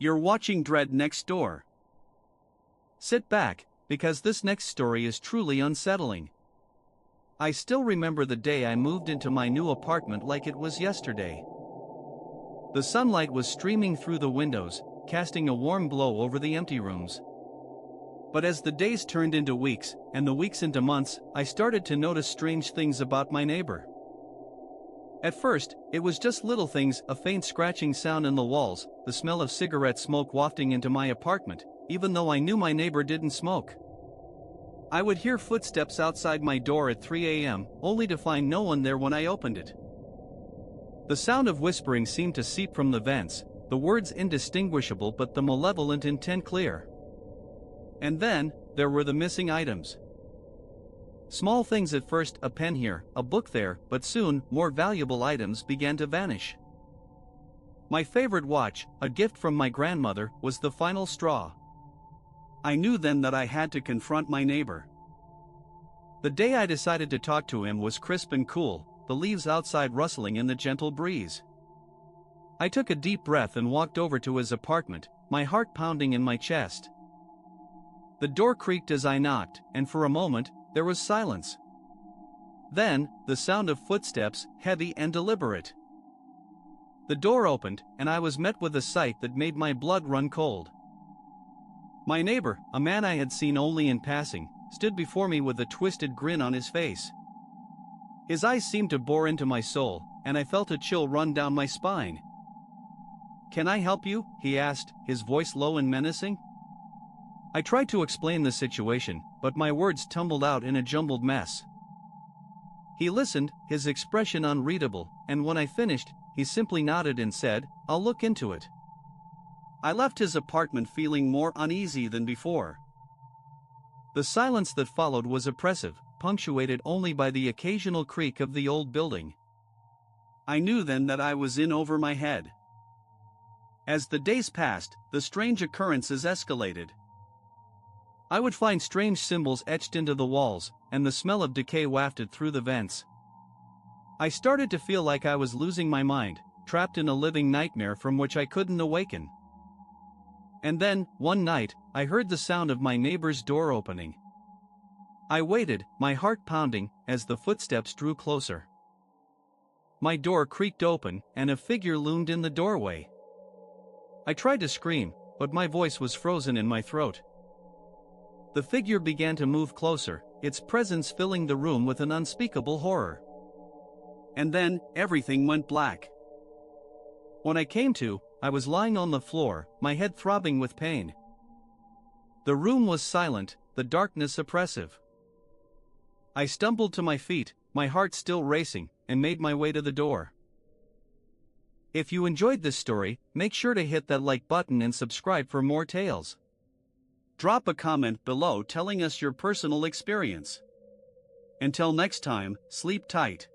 You're watching Dread Next Door. Sit back, because this next story is truly unsettling. I still remember the day I moved into my new apartment like it was yesterday. The sunlight was streaming through the windows, casting a warm glow over the empty rooms. But as the days turned into weeks, and the weeks into months, I started to notice strange things about my neighbor. At first, it was just little things, a faint scratching sound in the walls, the smell of cigarette smoke wafting into my apartment, even though I knew my neighbor didn't smoke. I would hear footsteps outside my door at 3 a.m., only to find no one there when I opened it. The sound of whispering seemed to seep from the vents, the words indistinguishable but the malevolent intent clear. And then, there were the missing items. Small things at first, a pen here, a book there, but soon, more valuable items began to vanish. My favorite watch, a gift from my grandmother, was the final straw. I knew then that I had to confront my neighbor. The day I decided to talk to him was crisp and cool, the leaves outside rustling in the gentle breeze. I took a deep breath and walked over to his apartment, my heart pounding in my chest. The door creaked as I knocked, and for a moment, there was silence. Then, the sound of footsteps, heavy and deliberate. The door opened, and I was met with a sight that made my blood run cold. My neighbor, a man I had seen only in passing, stood before me with a twisted grin on his face. His eyes seemed to bore into my soul, and I felt a chill run down my spine. "Can I help you?" he asked, his voice low and menacing. I tried to explain the situation, but my words tumbled out in a jumbled mess. He listened, his expression unreadable, and when I finished, he simply nodded and said, "I'll look into it." I left his apartment feeling more uneasy than before. The silence that followed was oppressive, punctuated only by the occasional creak of the old building. I knew then that I was in over my head. As the days passed, the strange occurrences escalated. I would find strange symbols etched into the walls, and the smell of decay wafted through the vents. I started to feel like I was losing my mind, trapped in a living nightmare from which I couldn't awaken. And then, one night, I heard the sound of my neighbor's door opening. I waited, my heart pounding, as the footsteps drew closer. My door creaked open, and a figure loomed in the doorway. I tried to scream, but my voice was frozen in my throat. The figure began to move closer, its presence filling the room with an unspeakable horror. And then, everything went black. When I came to, I was lying on the floor, my head throbbing with pain. The room was silent, the darkness oppressive. I stumbled to my feet, my heart still racing, and made my way to the door. If you enjoyed this story, make sure to hit that like button and subscribe for more tales. Drop a comment below telling us your personal experience. Until next time, sleep tight.